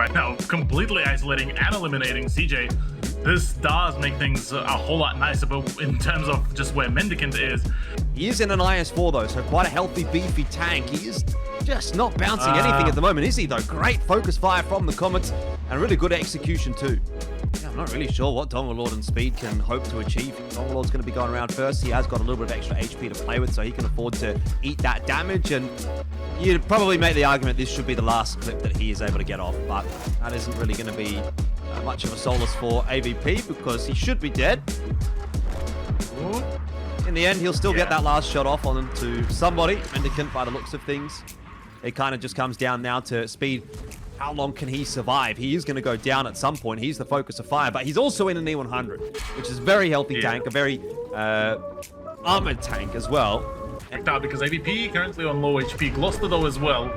right now, completely isolating and eliminating CJ. This does make things a whole lot nicer, but in terms of just where Mendicant is... He is in an IS-4 though, so quite a healthy, beefy tank. He is just not bouncing anything at the moment, is he though? Great focus fire from the Comets, and really good execution too. Yeah, I'm not really sure what Dongalord and Speed can hope to achieve. Dongalord's going to be going around first. He has got a little bit of extra HP to play with, so he can afford to eat that damage. And you'd probably make the argument this should be the last clip that he is able to get off, but that isn't really going to be much of a solace for AVP because he should be dead. In the end, he'll still get that last shot off onto somebody, Mendicant, by the looks of things. It kind of just comes down now to Speed. How long can he survive? He is going to go down at some point. He's the focus of fire, but he's also in an E100, which is a very healthy tank, a very armored tank as well. Because AVP currently on low HP, Gloucester though as well,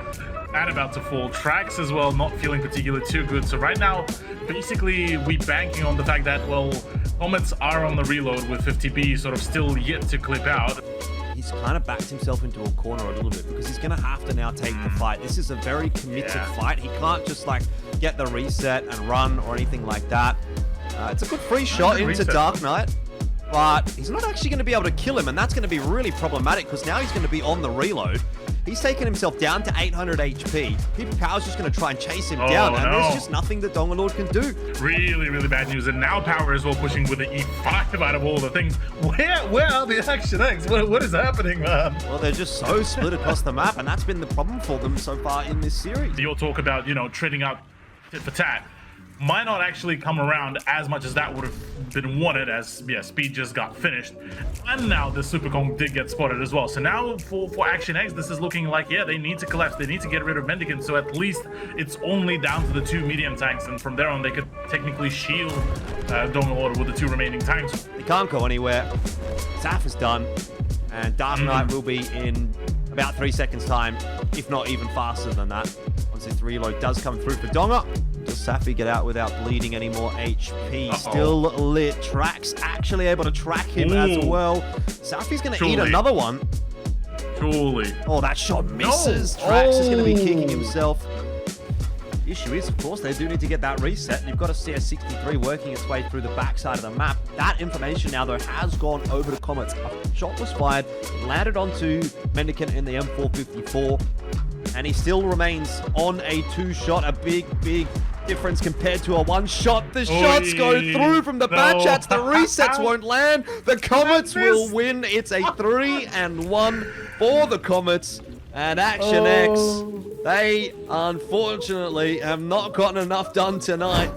and about to fall. Trax as well, not feeling particularly too good. So right now, basically, we banking on the fact that, well, Comets are on the reload with 50B sort of still yet to clip out. He's kind of backed himself into a corner a little bit because he's going to have to now take the fight. This is a very committed fight. He can't just like get the reset and run or anything like that. It's a good free shot into Dark Knight, but he's not actually going to be able to kill him, and that's going to be really problematic because now he's going to be on the reload. He's taken himself down to 800 HP. People Power's just going to try and chase him down, and there's just nothing that Dongalord can do. Really, really bad news. And now Power as well pushing with the E5 out of all the things. Where are the Action X? What is happening, man? Well, they're just so split across the map, and that's been the problem for them so far in this series. Your talk about, you know, trading up tit for tat might not actually come around as much as that would have been wanted, as Speed just got finished, and now the Supercom did get spotted as well. So now for Action X, this is looking like they need to collapse, they need to get rid of Mendicant, so at least it's only down to the 2 medium tanks, and from there on they could technically shield Dongalord with the 2 remaining tanks. They can't go anywhere. Zaf is done, and Dark Knight will be in about 3 seconds time, if not even faster than that. Once this reload does come through for Donga, does Safi get out without bleeding any more HP? Still lit. Trax actually able to track him as well. Safi's going to eat another one. Surely. Oh, that shot misses. Trax is going to be kicking himself. The issue is, of course, they do need to get that reset. You've got a CS63 working its way through the backside of the map. That information now, though, has gone over to Comets. A shot was fired, landed onto Mendicant in the M454, and he still remains on a 2-shot. A big difference compared to a 1-shot. The shots go through from the bad chats. The resets won't land. The Comets will win. It's a 3-1 for the Comets. And Action X, they unfortunately have not gotten enough done tonight.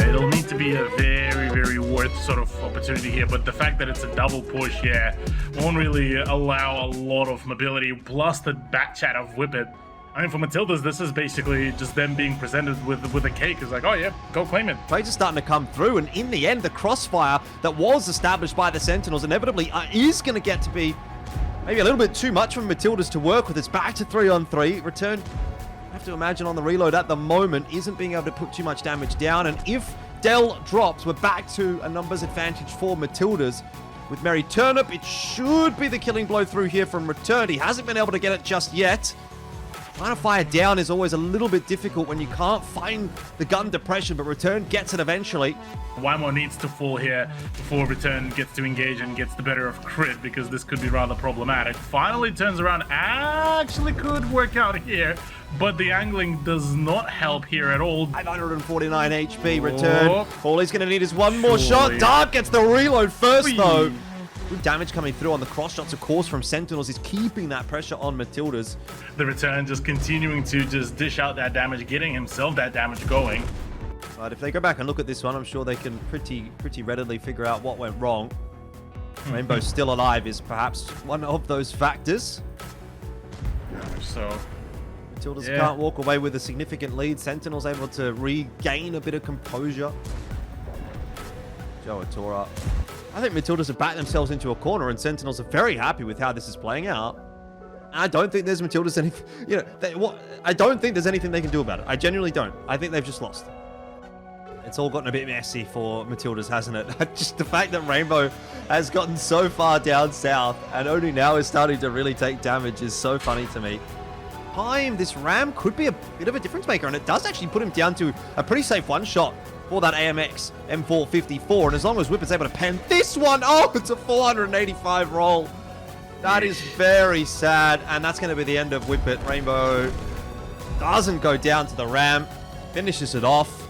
It'll need to be a very worth sort of opportunity here, but the fact that it's a double push, won't really allow a lot of mobility, plus the back chat of Whip It. I mean, for Matildas, this is basically just them being presented with a cake. It's like, oh yeah, go claim it. Trades are starting to come through, and in the end, the crossfire that was established by the Sentinels inevitably is going to get to be maybe a little bit too much for Matildas to work with. It's back to 3-on-3. Return, I have to imagine, on the reload at the moment, isn't being able to put too much damage down, and if Dell drops, we're back to a numbers advantage for Matildas. With Merry Turnip, it should be the killing blow through here from Return. He hasn't been able to get it just yet. Trying to fire down is always a little bit difficult when you can't find the gun depression, but Return gets it eventually. One more needs to fall here before Return gets to engage and gets the better of Crit, because this could be rather problematic. Finally turns around, actually could work out here, but the angling does not help here at all. 549 HP, Return. All he's going to need is one more shot. Dark gets the reload first, though. Good damage coming through on the cross shots, of course, from Sentinels is keeping that pressure on Matildas. The Return just continuing to just dish out that damage, getting himself that damage going. But if they go back and look at this one, I'm sure they can pretty readily figure out what went wrong. Rainbow still alive is perhaps one of those factors. So Matildas can't walk away with a significant lead. Sentinels able to regain a bit of composure. Joe Atora. I think Matildas have backed themselves into a corner, and Sentinels are very happy with how this is playing out. I don't think there's Matildas I don't think there's anything they can do about it. I genuinely don't. I think they've just lost. it's all gotten a bit messy for Matildas, hasn't it? Just the fact that Rainbow has gotten so far down south and only now is starting to really take damage is so funny to me. This Ram could be a bit of a difference maker, and it does actually put him down to a pretty safe one shot for that AMX M454. And as long as Whippet's able to pen this one, oh, it's a 485 roll. That is very sad, and that's going to be the end of Whippet. Rainbow doesn't go down to the Ram, finishes it off.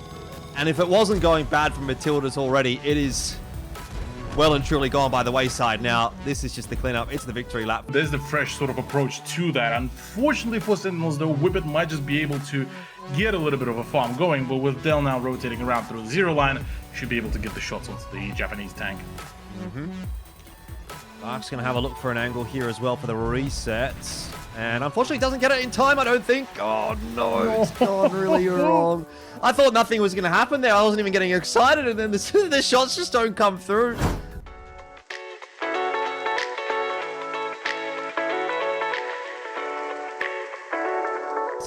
And if it wasn't going bad for Matildas already, it is well and truly gone by the wayside. Now, this is just the cleanup. It's the victory lap. There's the fresh sort of approach to that. Unfortunately for Sentinels, though, Whippet might just be able to get a little bit of a farm going, but with Dell now rotating around through the zero line, should be able to get the shots onto the Japanese tank. Mark's going to have a look for an angle here as well for the reset. And unfortunately doesn't get it in time, I don't think. Oh, no. It's gone really wrong. I thought nothing was going to happen there. I wasn't even getting excited, and then the shots just don't come through.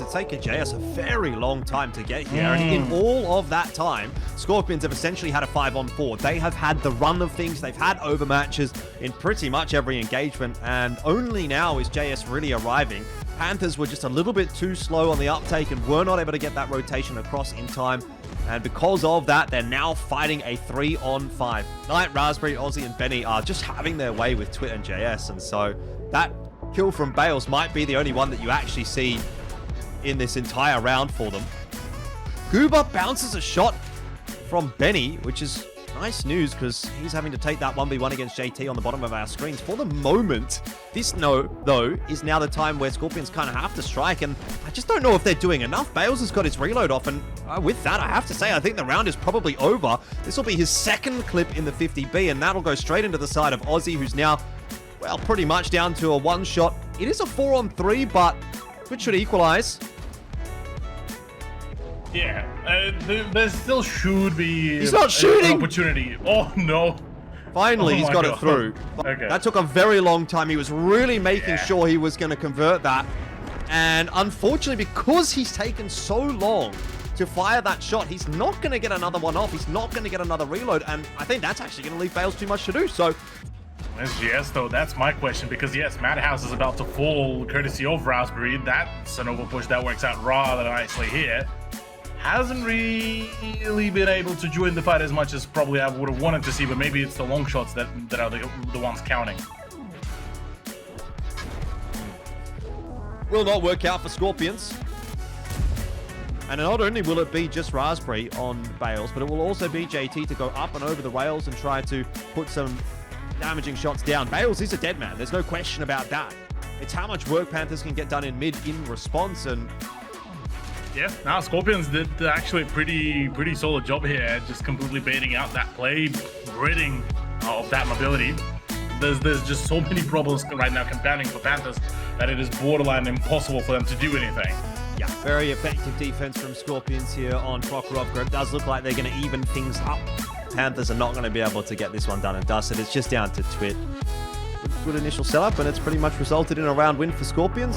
It's taken JS a very long time to get here, and in all of that time, Scorpions have essentially had a 5-on-4. They have had the run of things, they've had overmatches in pretty much every engagement, and only now is JS really arriving. Panthers were just a little bit too slow on the uptake and were not able to get that rotation across in time, and because of that, they're now fighting a 3-on-5. Knight, Raspberry, Aussie, and Benny are just having their way with Twit and JS, and so that kill from Bales might be the only one that you actually see in this entire round for them. Goober bounces a shot from Benny, which is nice news because he's having to take that 1v1 against JT on the bottom of our screens. For the moment, this though is now the time where Scorpions kind of have to strike, and I just don't know if they're doing enough. Bales has got his reload off, and with that, I have to say, I think the round is probably over. This will be his second clip in the 50B, and that'll go straight into the side of Aussie, who's now, well, pretty much down to a one-shot. It is a 4-on-3, but which should equalize. Yeah, there still should be He's not shooting! An opportunity. Oh, no. Finally, Oh he's my got God. it through. Okay. That took a very long time. He was really making sure he was going to convert that. And unfortunately, because he's taken so long to fire that shot, he's not going to get another one off. He's not going to get another reload. And I think that's actually going to leave Bales too much to do. So Yes, though, that's my question, because yes, Madhouse is about to fall courtesy of Raspberry. That's an overpush that works out rather nicely here. Hasn't really been able to join the fight as much as probably I would have wanted to see, but maybe it's the long shots that are the ones counting. will not work out for Scorpions. And not only will it be just Raspberry on Bales, but it will also be JT to go up and over the rails and try to put some damaging shots down. Bales is a dead man. There's no question about that. It's how much work Panthers can get done in mid in response, and yeah, now Scorpions did actually a pretty solid job here, just completely baiting out that play, ridding of that mobility. There's just so many problems right now compounding for Panthers that it is borderline impossible for them to do anything. yeah, very effective defense from Scorpions here on Prokhorov. It does look like they're going to even things up. Panthers are not going to be able to get this one done and dusted. It's just down to Twit. Good initial setup, and it's pretty much resulted in a round win for Scorpions.